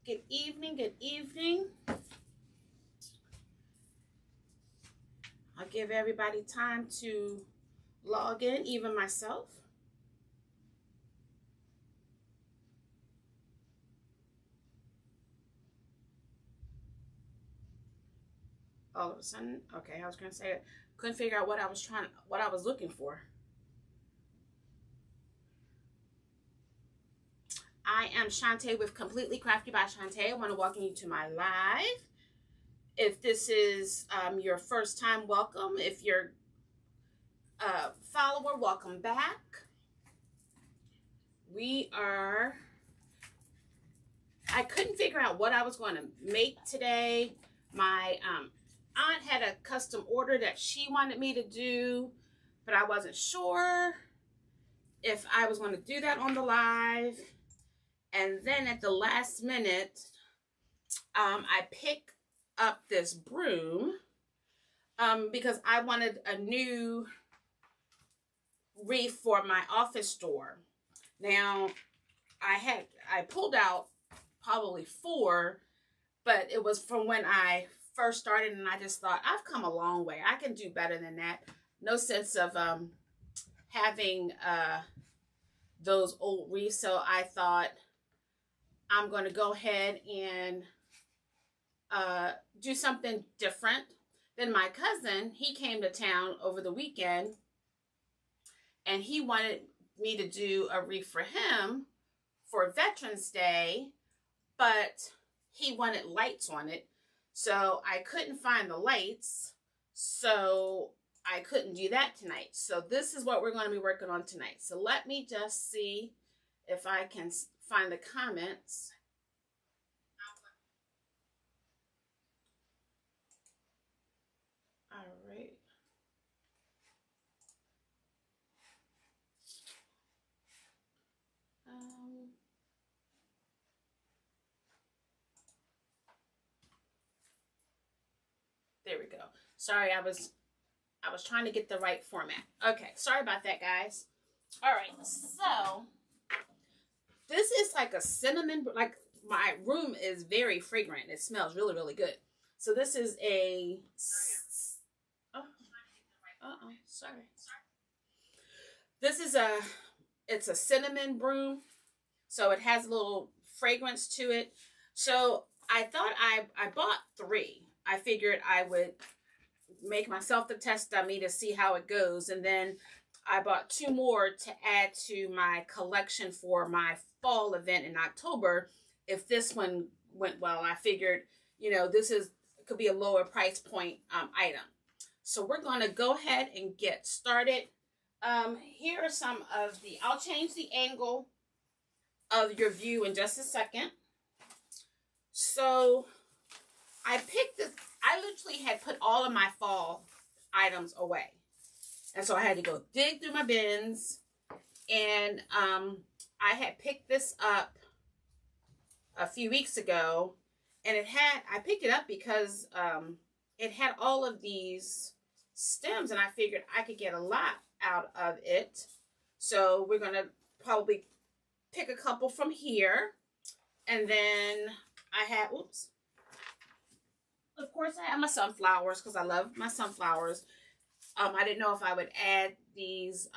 Good evening, good evening. I'll give everybody time to log in, even myself. All of a sudden, okay, I was gonna say, couldn't figure out what I was looking for. I am Shantae with Completely Crafty by Shantae. I want to welcome you to my live. If this is your first time, welcome. If you're a follower, welcome back. I couldn't figure out what I was going to make today. My aunt had a custom order that she wanted me to do, but I wasn't sure if I was going to do that on the live. And then at the last minute, I picked up this broom because I wanted a new wreath for my office store. Now, I pulled out probably 4, but it was from when I first started, and I just thought, I've come a long way. I can do better than that. No sense of having those old wreaths, so I thought I'm going to go ahead and do something different. Then my cousin, he came to town over the weekend, and he wanted me to do a wreath for him for Veterans Day, but he wanted lights on it. So I couldn't find the lights, so I couldn't do that tonight. So this is what we're going to be working on tonight. So let me just see if I can find the comments. All right. There we go. Sorry, I was trying to get the right format. Okay, sorry about that, guys. All right, so this is like a cinnamon, like my room is very fragrant. It smells really, really good. So this is a, sorry. This is it's a cinnamon broom. So it has a little fragrance to it. So I thought I bought 3. I figured I would make myself the test dummy to see how it goes. And then I bought 2 more to add to my collection for my fall event in October. If this one went well, I figured, this could be a lower price point item. So we're going to go ahead and get started. Here are some of I'll change the angle of your view in just a second. So I literally had put all of my fall items away. And so I had to go dig through my bins. And I had picked this up a few weeks ago. And I picked it up because it had all of these stems. And I figured I could get a lot out of it. So we're going to probably pick a couple from here. And then of course I have my sunflowers because I love my sunflowers. I didn't know if I would add these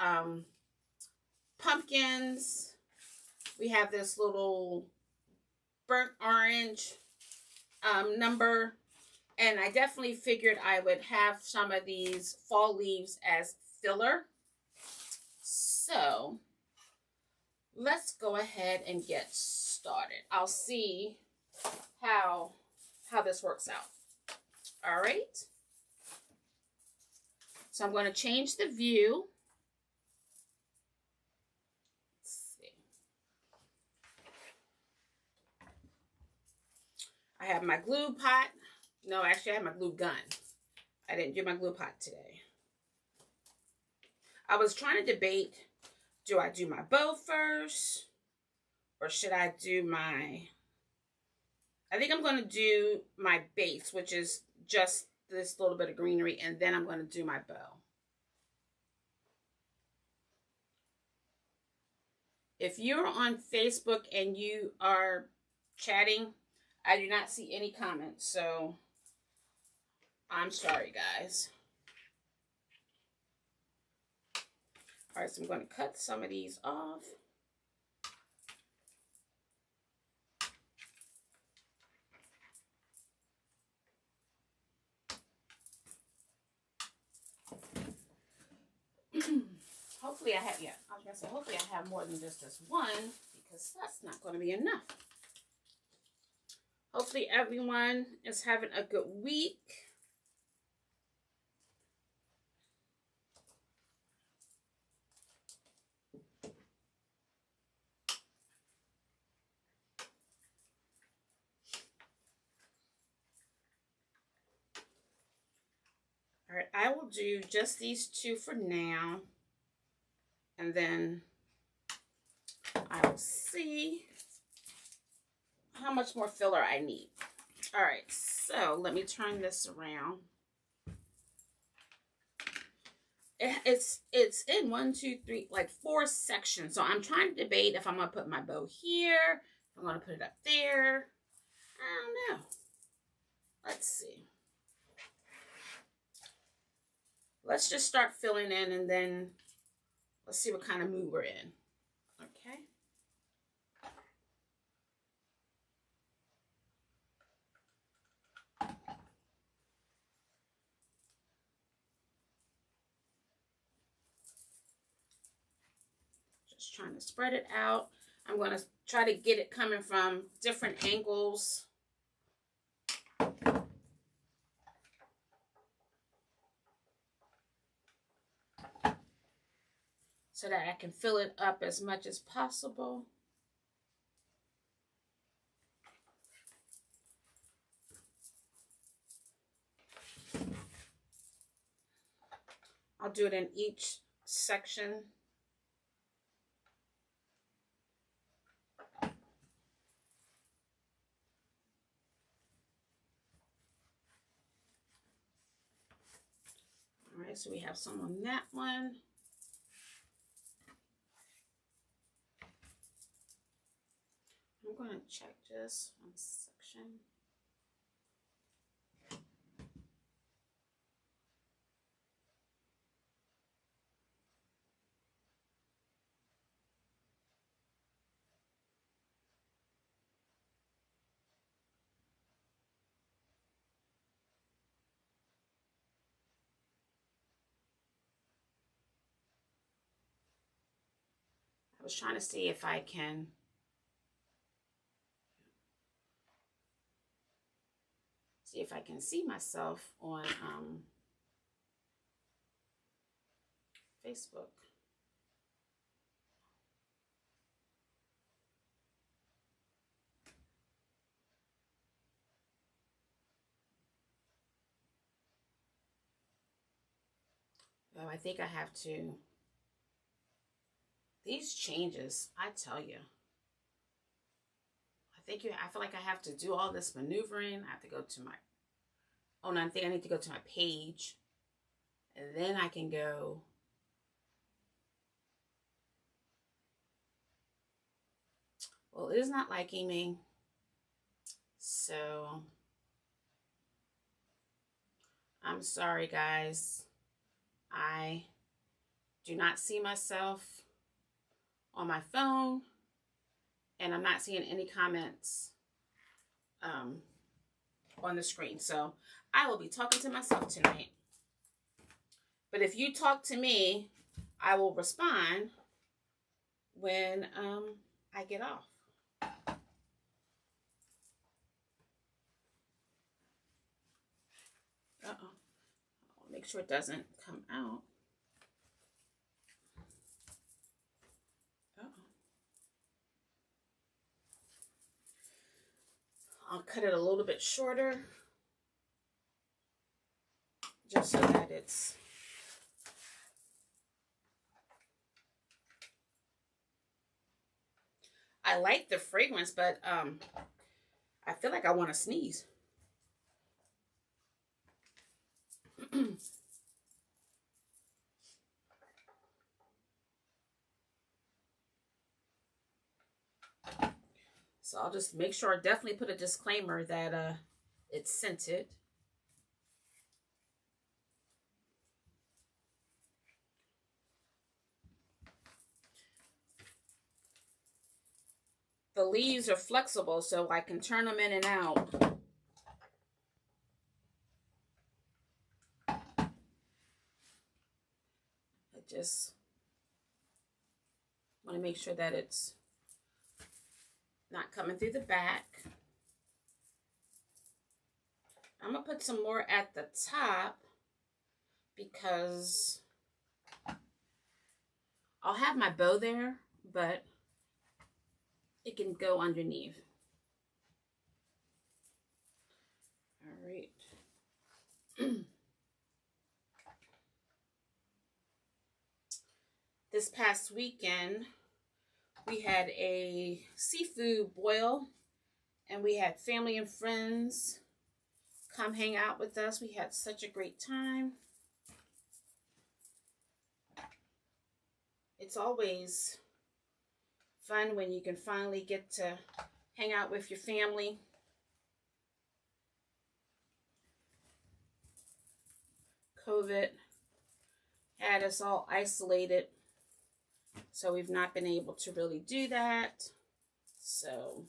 pumpkins. We have this little burnt orange number. And I definitely figured I would have some of these fall leaves as filler. So let's go ahead and get started. I'll see how this works out. All right. So I'm going to change the view. Let's see. I have my glue pot. No, actually I have my glue gun. I didn't do my glue pot today. I was trying to debate, do I do my bow first? Or should I do I think I'm going to do my base, which is just this little bit of greenery, and then I'm going to do my bow. If you're on Facebook and you are chatting, I do not see any comments, so I'm sorry, guys. All right, so I'm going to cut some of these off. Hopefully I have, yeah, I was going to say, hopefully I have more than just this one, because that's not going to be enough. Hopefully everyone is having a good week. All right, I will do just these two for now. And then I will see how much more filler I need. All right, so let me turn this around. It's in 1, 2, 3, like 4 sections. So I'm trying to debate if I'm going to put my bow here, if I'm going to put it up there. I don't know. Let's see. Let's just start filling in, and then let's see what kind of mood we're in. Okay. Just trying to spread it out. I'm going to try to get it coming from different angles. So that I can fill it up as much as possible. I'll do it in each section. All right, so we have some on that one. I'm going to check just one section. I was trying to see if I can see myself on Facebook. Oh, I think I have to. These changes, I tell you. I feel like I have to do all this maneuvering. I have to go to my, oh no, I think I need to go to my page. And then I can go. Well, it is not liking me. So, I'm sorry, guys. I do not see myself on my phone, and I'm not seeing any comments on the screen. So I will be talking to myself tonight. But if you talk to me, I will respond when I get off. Uh-oh. I'll make sure it doesn't come out. I'll cut it a little bit shorter, just so that it's I like the fragrance, but I feel like I want to sneeze. So I'll just make sure I definitely put a disclaimer that it's scented. The leaves are flexible, so I can turn them in and out. I just want to make sure that it's not coming through the back. I'm going to put some more at the top because I'll have my bow there, but it can go underneath. All right. This past weekend, we had a seafood boil, and we had family and friends come hang out with us. We had such a great time. It's always fun when you can finally get to hang out with your family. COVID had us all isolated, so we've not been able to really do that. So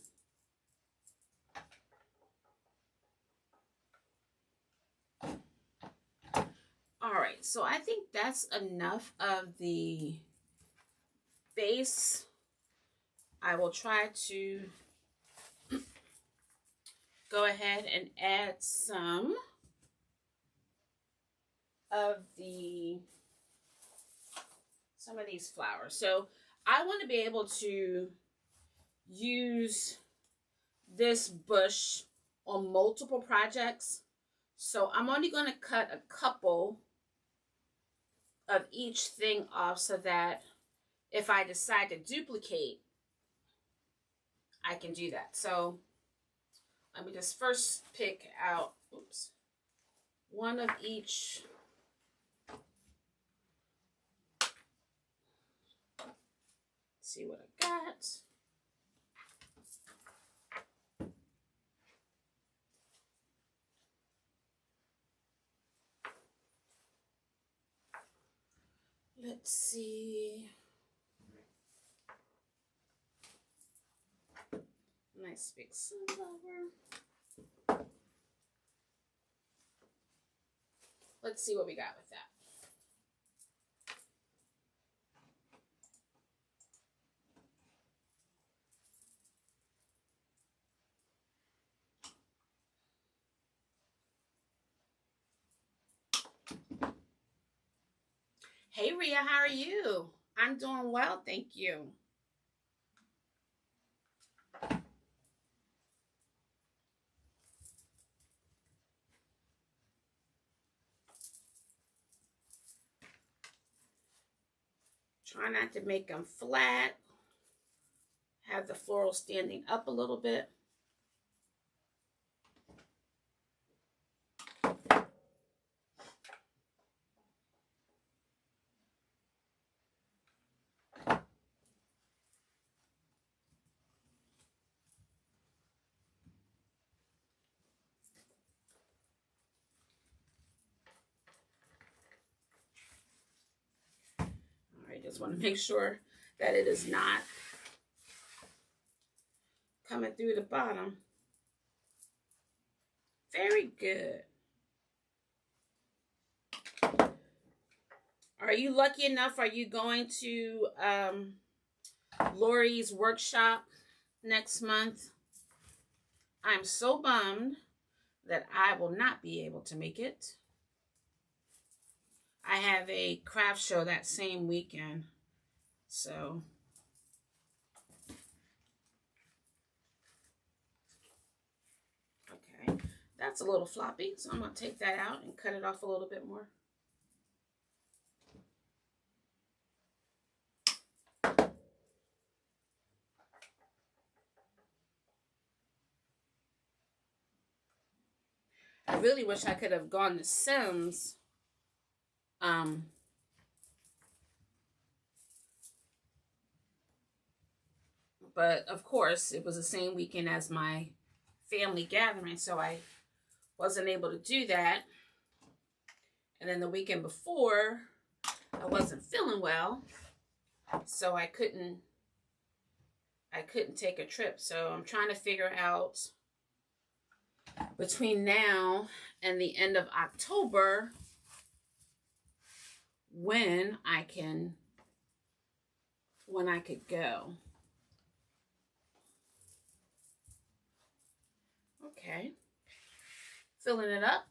all right, so I think that's enough of the base. I will try to go ahead and add some of these flowers. So I want to be able to use this bush on multiple projects. So I'm only going to cut a couple of each thing off so that if I decide to duplicate, I can do that. So let me just first pick out, one of each. See what I got. Let's see. Nice big sunflower. Let's see what we got with that. Hey, Rhea, how are you? I'm doing well, thank you. Try not to make them flat. Have the floral standing up a little bit. Just want to make sure that it is not coming through the bottom. Very good. Are you lucky enough? Are you going to Lori's workshop next month? I'm so bummed that I will not be able to make it. I have a craft show that same weekend, so okay, that's a little floppy, so I'm going to take that out and cut it off a little bit more. I really wish I could have gone to Sims. But of course, it was the same weekend as my family gathering, so I wasn't able to do that. And then the weekend before, I wasn't feeling well, so I couldn't take a trip. So I'm trying to figure out between now and the end of October when I could go. Okay. Filling it up.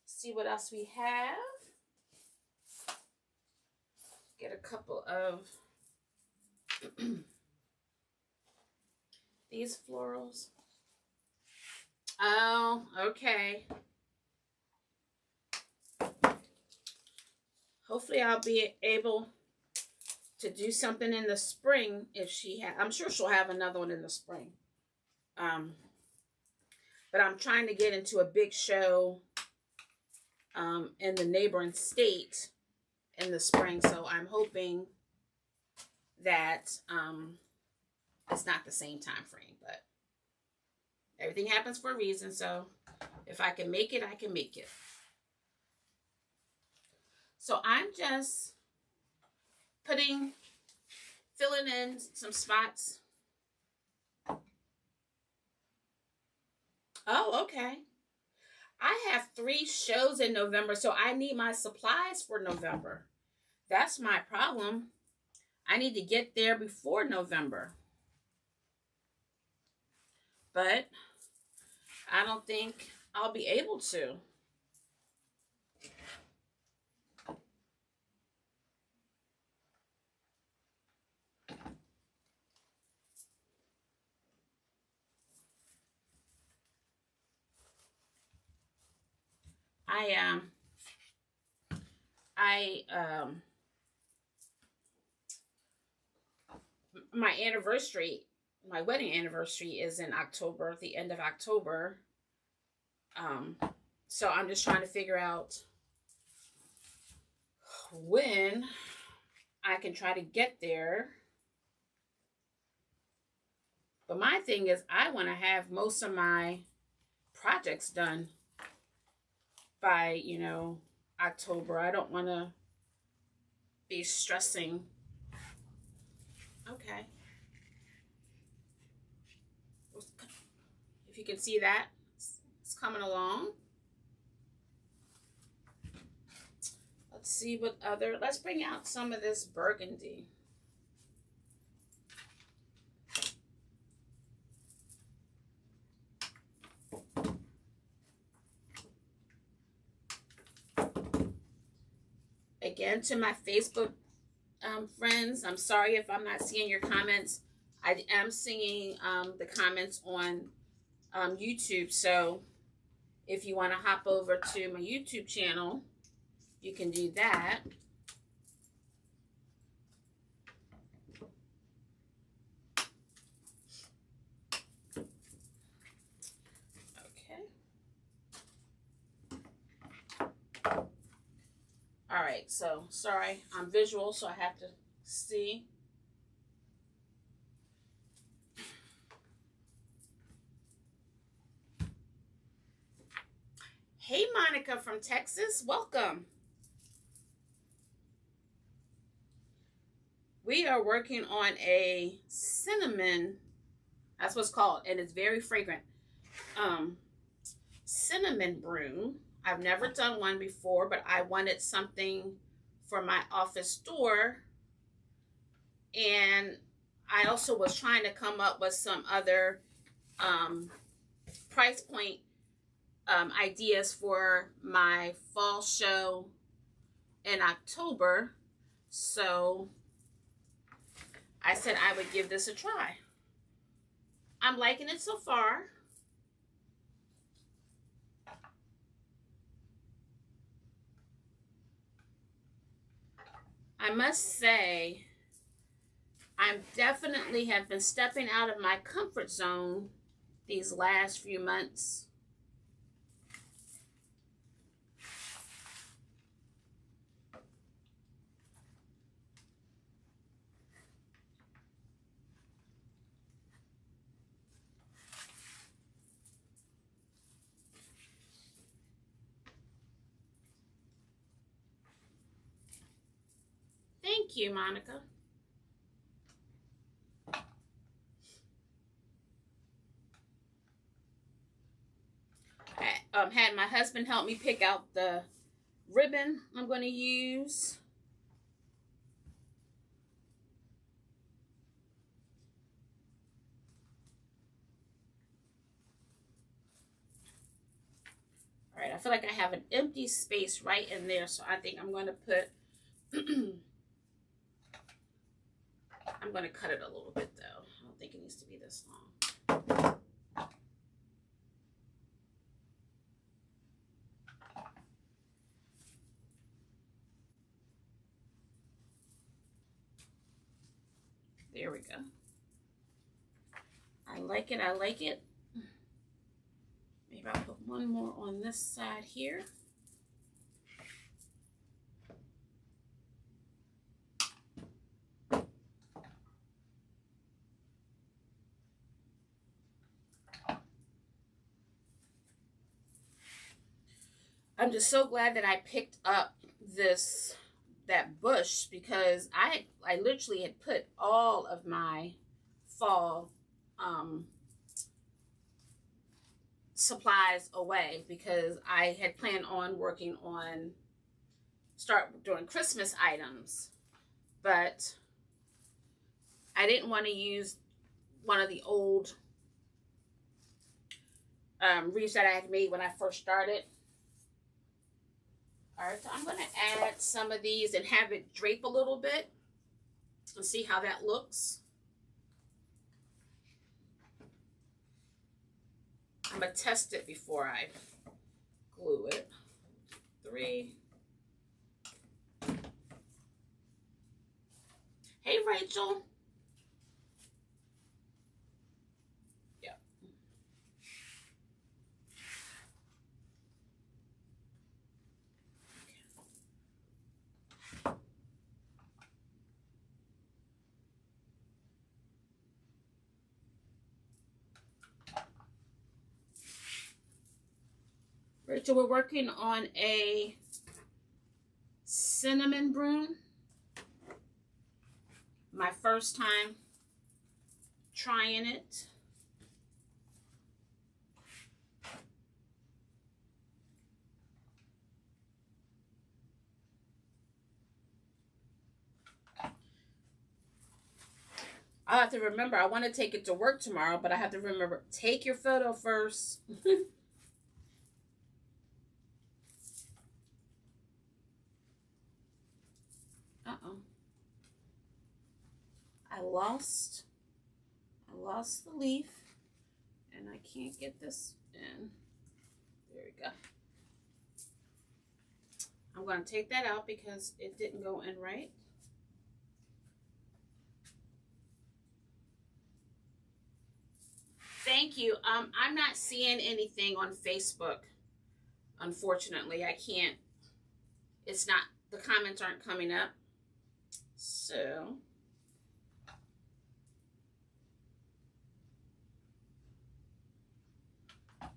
See what else we have. Get a couple of these florals. Oh, okay. Hopefully I'll be able to do something in the spring if I'm sure she'll have another one in the spring. But I'm trying to get into a big show in the neighboring state in the spring, so I'm hoping that it's not the same time frame, but everything happens for a reason, so if I can make it, I can make it. So I'm just filling in some spots. Oh, okay. I have 3 shows in November, so I need my supplies for November. That's my problem. I need to get there before November. But I don't think I'll be able to. My anniversary, my wedding anniversary is in October, the end of October. So I'm just trying to figure out when I can try to get there. But my thing is, I want to have most of my projects done by, October. I don't want to be stressing. Okay. If you can see that, it's coming along. Let's see what let's bring out some of this burgundy. Again, to my Facebook friends, I'm sorry if I'm not seeing your comments. I am seeing the comments on YouTube, so if you want to hop over to my YouTube channel, you can do that. Okay. All right, so sorry, I'm visual, so I have to see. Hey, Monica from Texas, welcome. We are working on a cinnamon, that's what it's called, and it's very fragrant. Cinnamon broom. I've never done one before, but I wanted something for my office door. And I also was trying to come up with some other price point ideas for my fall show in October. So I said I would give this a try. I'm liking it so far. I must say, I definitely have been stepping out of my comfort zone these last few months. Thank you, Monica. I had my husband help me pick out the ribbon I'm going to use. All right, I feel like I have an empty space right in there, so I think I'm going to put, I'm going to cut it a little bit though. I don't think it needs to be this long. There we go. I like it, I like it. Maybe I'll put one more on this side here. I'm just so glad that I picked up that bush, because I literally had put all of my fall supplies away, because I had planned on start doing Christmas items, but I didn't want to use one of the old wreaths that I had made when I first started. All right, so I'm going to add some of these and have it drape a little bit and see how that looks. I'm going to test it before I glue it. 3. Hey, Rachel. Yep. Rachel, we're working on a cinnamon broom. My first time trying it. I have to remember, I want to take it to work tomorrow, but I have to remember, take your photo first. Uh-oh. I lost the leaf, and I can't get this in. There we go. I'm going to take that out because it didn't go in right. Thank you. I'm not seeing anything on Facebook. Unfortunately, I can't. It's not, the comments aren't coming up. So, all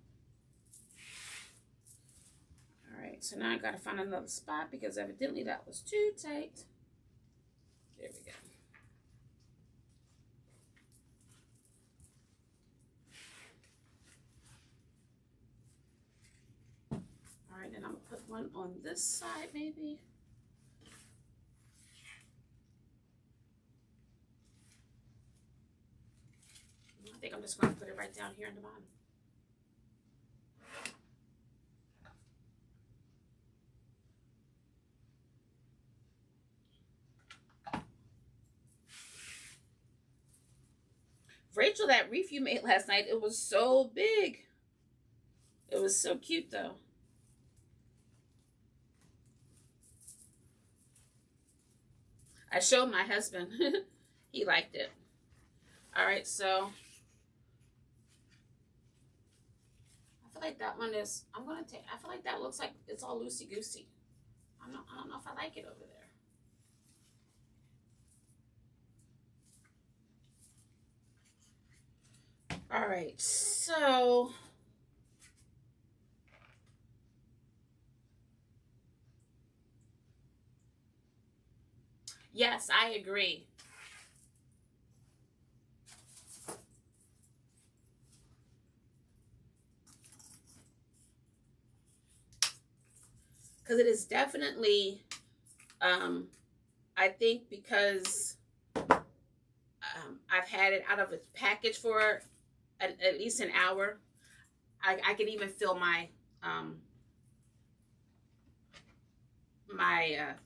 right, so now I gotta find another spot because evidently that was too tight. There we go. All right, and I'm gonna put one on this side maybe. I think I'm just gonna put it right down here in the bottom. Rachel, that wreath you made last night, it was so big. It was so cute though. I showed my husband. He liked it. All right, so I feel like that one is, I feel like that looks like it's all loosey-goosey. I don't know if I like it over there. All right, so Yes, I agree. Because it is definitely, I think because I've had it out of its package for at least an hour, I can even feel my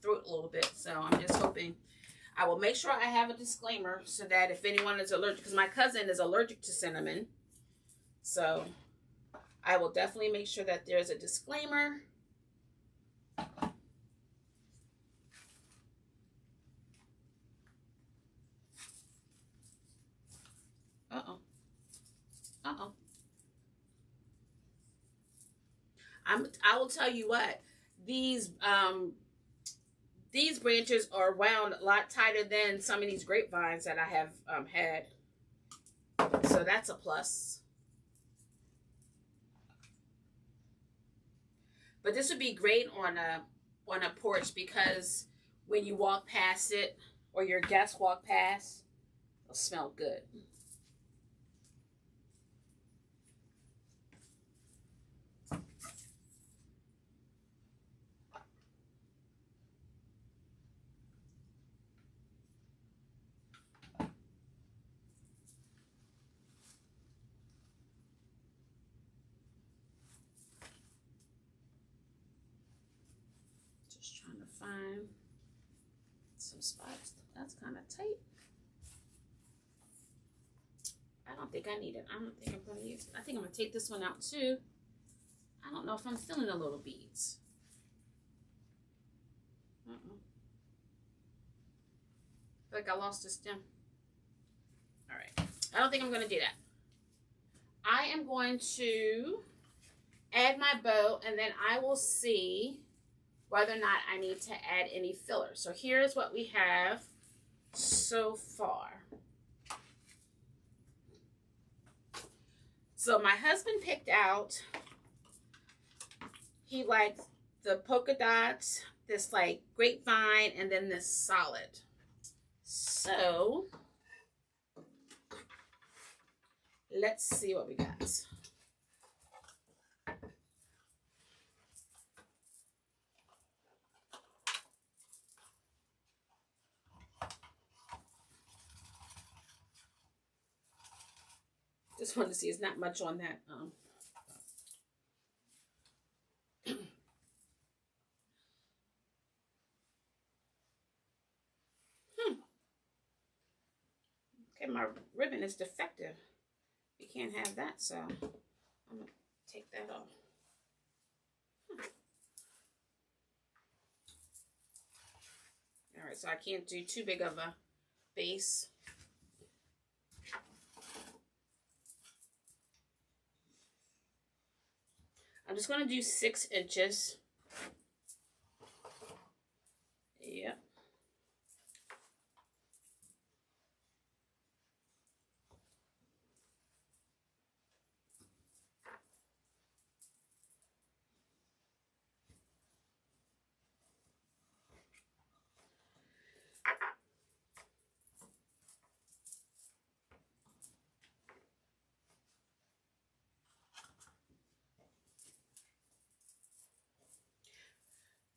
throat a little bit. So I'm just hoping. I will make sure I have a disclaimer so that if anyone is allergic, because my cousin is allergic to cinnamon, so I will definitely make sure that there's a disclaimer. Uh-oh. Uh-oh. I will tell you what, these branches are wound a lot tighter than some of these grapevines that I have had. So that's a plus. But this would be great on a porch because when you walk past it or your guests walk past, it'll smell good. Just trying to find some spots. That's kind of tight. I don't think I need it. I don't think I'm going to use it. I think I'm going to take this one out too. I don't know if I'm feeling the little beads. I feel like I lost a stem. All right. I don't think I'm going to do that. I am going to add my bow, and then I will see whether or not I need to add any filler. So here's what we have so far. So my husband picked out, he liked the polka dots, this like grapevine, and then this solid. So let's see what we got. Just wanted to see, it's not much on that. Okay, my ribbon is defective. You can't have that, so I'm going to take that off. All right, so I can't do too big of a base. I'm just going to do 6 inches. Yep.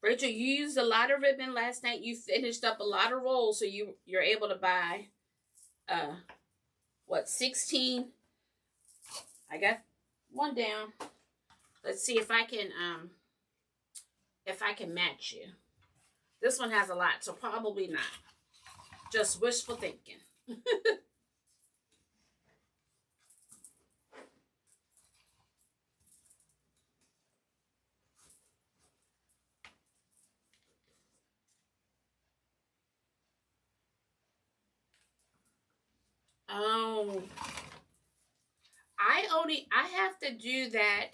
Rachel, you used a lot of ribbon last night. You finished up a lot of rolls, so you're able to buy, what, 16? I got one down. Let's see if I can match you. This one has a lot, so probably not. Just wishful thinking. Oh, I have to do that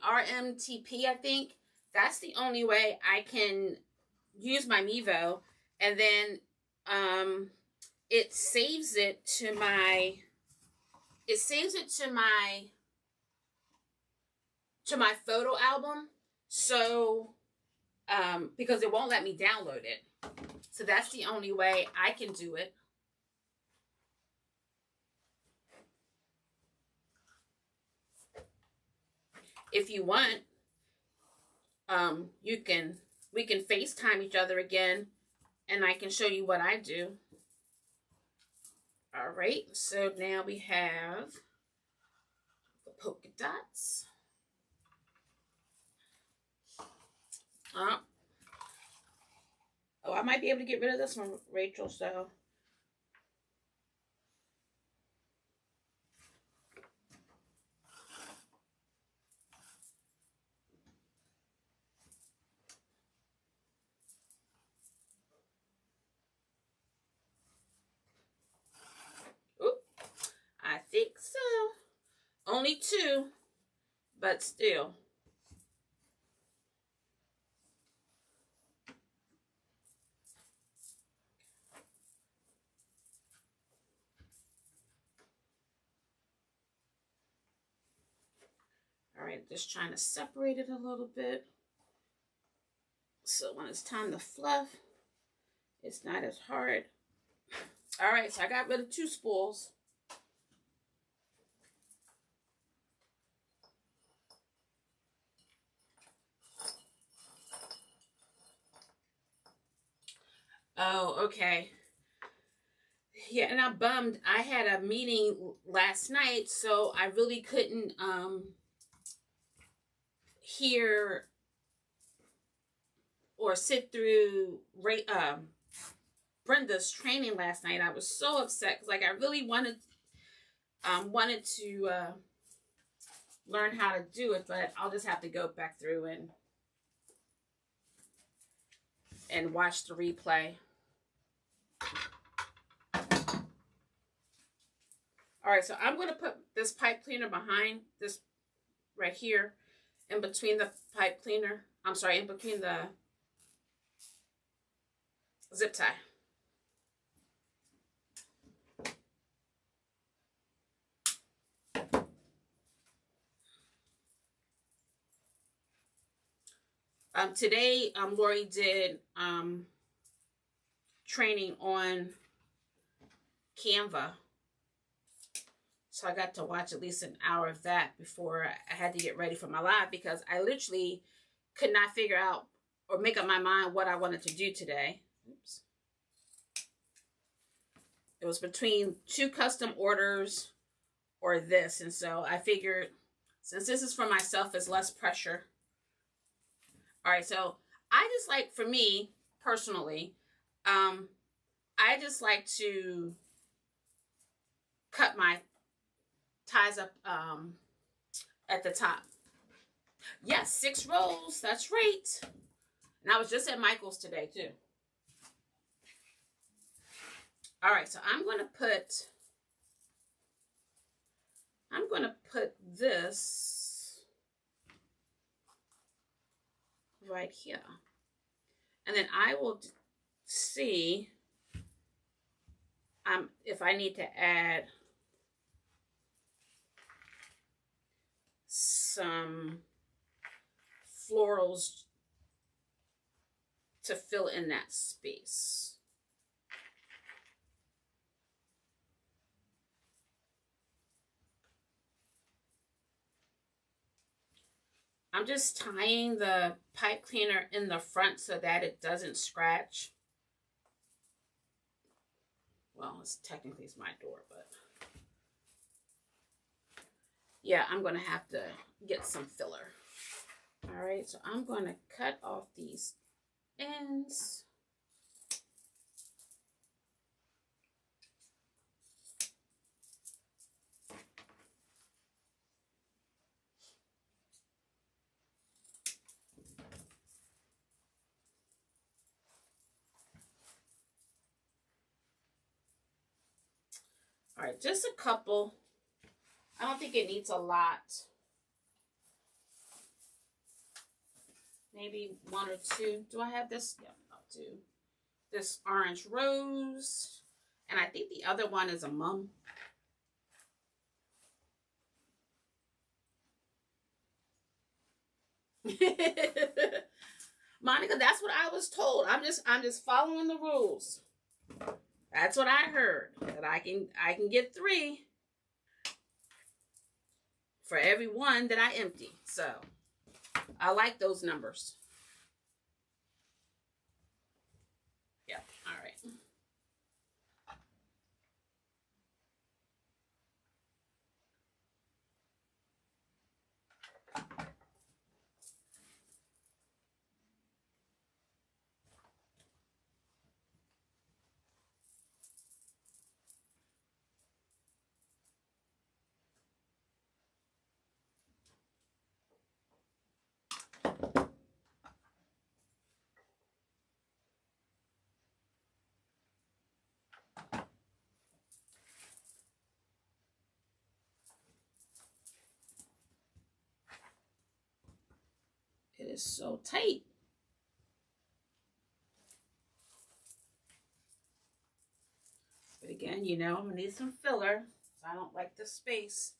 RMTP, I think. That's the only way I can use my Mevo, and then it saves it to my photo album. So because it won't let me download it. So that's the only way I can do it. If you want, we can FaceTime each other again, and I can show you what I do. All right, so now we have the polka dots. Oh, I might be able to get rid of this one, Rachel, so. Oop, I think so. Only 2, but still. All right, just trying to separate it a little bit. So when it's time to fluff, it's not as hard. All right, so I got rid of 2 spools. Oh, okay. Yeah, and I'm bummed. I had a meeting last night, so I really couldn't hear or sit through Brenda's training last night. I was so upset because, like, I really wanted to learn how to do it, but I'll just have to go back through and watch the replay. All right, so I'm going to put this pipe cleaner behind this right here, in between the pipe cleaner. I'm sorry, in between the zip tie. Today, Lori did training on Canva. So I got to watch at least an hour of that before I had to get ready for my live, because I literally could not figure out or make up my mind what I wanted to do today. Oops. It was between 2 custom orders or this. And so I figured, since this is for myself, it's less pressure. All right, so I just like, for me personally, I just like to cut my ties up at the top. Yes, 6 rows, that's right. And I was just at Michael's today too. All right, so I'm going to put this right here. And then I will see if I need to add some florals to fill in that space. I'm just tying the pipe cleaner in the front so that it doesn't scratch. Well, it's my door, but yeah, I'm going to have to get some filler. All right, so I'm going to cut off these ends. All right, just a couple. I don't think it needs a lot. Maybe 1 or 2. Do I have this? Yeah, I'll do this orange rose. And I think the other one is a mum. Monica because that's what I was told. I'm just following the rules. That's what I heard. That I can get 3 for every one that I empty. So I like those numbers. Yep. All right. It is so tight. But again, you know, I'm gonna need some filler. So I don't like the space.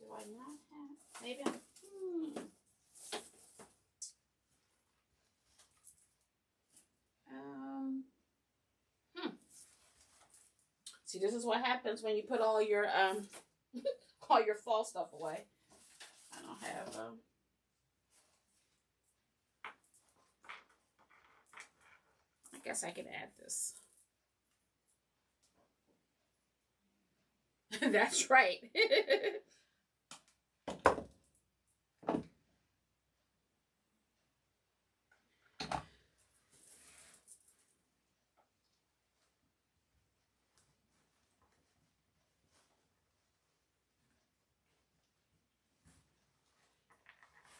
Do I not have? Maybe I'm. See, this is what happens when you put all your all your fall stuff away. I don't have I guess I can add this. That's right.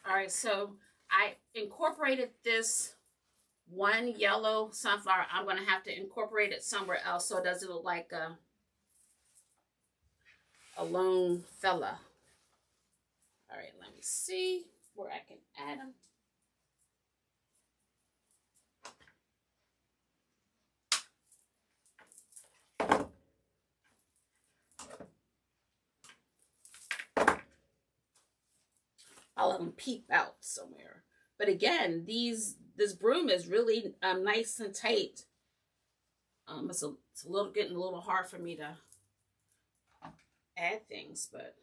All right, so I incorporated this one yellow sunflower. I'm going to have to incorporate it somewhere else so it doesn't look like a lone fella. All right, let me see where I can add them. I'll let them peep out somewhere. But again, this broom is really nice and tight. It's getting a little hard for me to add things, but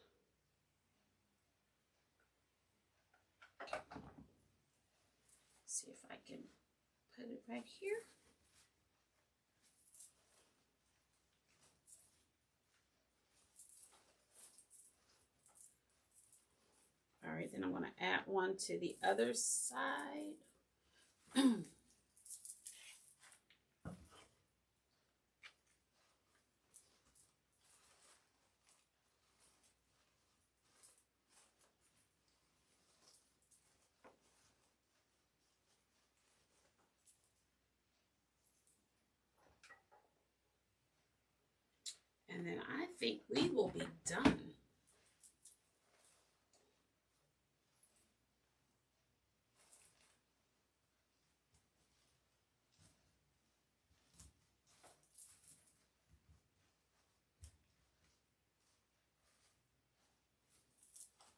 see if I can put it back here. All right, then I'm going to add one to the other side. And then I think we will be done.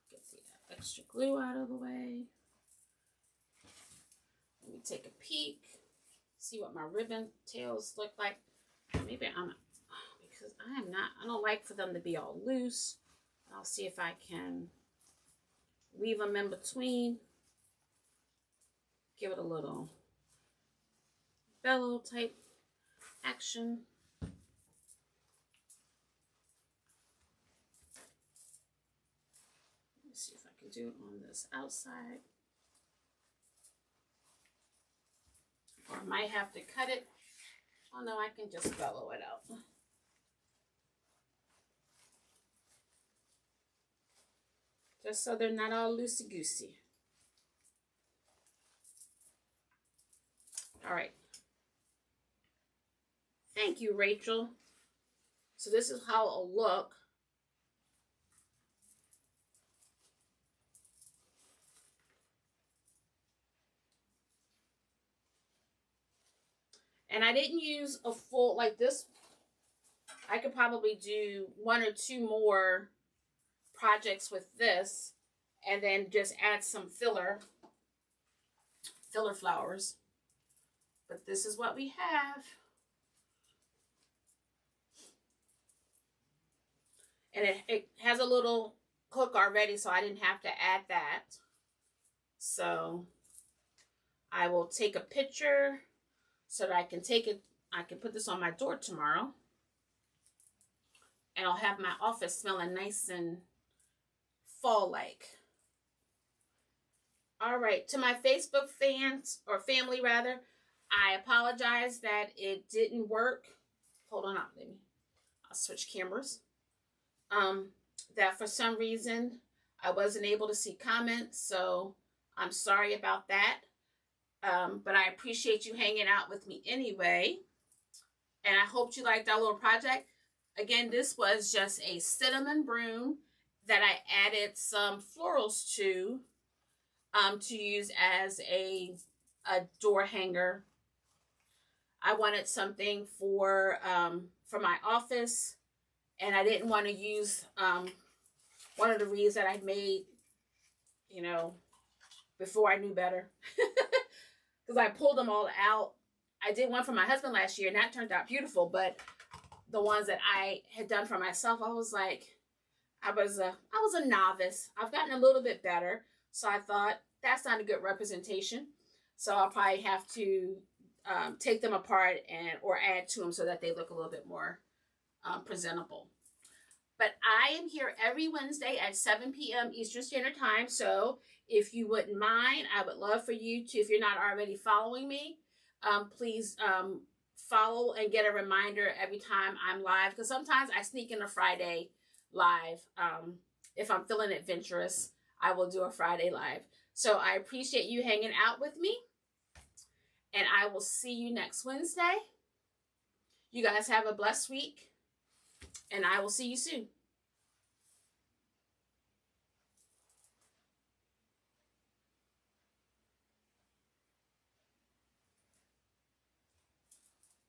Get the extra glue out of the way. Let me take a peek, see what my ribbon tails look like. Maybe because I don't like for them to be all loose. I'll see if I can weave them in between. Give it a little bellow type action. Let me see if I can do it on this outside. Or I might have to cut it. Oh no, I can just bellow it out. Just so they're not all loosey-goosey. All right. Thank you, Rachel. So this is how it'll look. And I didn't use a full, like this. I could probably do 1 or 2 more projects with this. and then just add some filler flowers. But this is what we have. And it has a little hook already, so I didn't have to add that. So I will take a picture so that I can take it. I can put this on my door tomorrow. And I'll have my office smelling nice and fall-like. All right, to my Facebook fans, or family rather, I apologize that it didn't work. Hold on, I'll switch cameras. That for some reason I wasn't able to see comments, so I'm sorry about that. But I appreciate you hanging out with me anyway. And I hope you liked our little project. Again, this was just a cinnamon broom that I added some florals to use as a door hanger. I wanted something for my office, and I didn't want to use one of the wreaths that I made, you know, before I knew better. Because I pulled them all out. I did one for my husband last year, and that turned out beautiful. But the ones that I had done for myself, I was like, I was a novice. I've gotten a little bit better. So I thought, that's not a good representation. So I'll probably have to take them apart or add to them so that they look a little bit more presentable. But I am here every Wednesday at 7 p.m. Eastern Standard Time. So if you wouldn't mind, I would love for you to, if you're not already following me, please follow and get a reminder every time I'm live. Because sometimes I sneak in a Friday live. If I'm feeling adventurous, I will do a Friday live. So I appreciate you hanging out with me. And I will see you next Wednesday. You guys have a blessed week. And I will see you soon.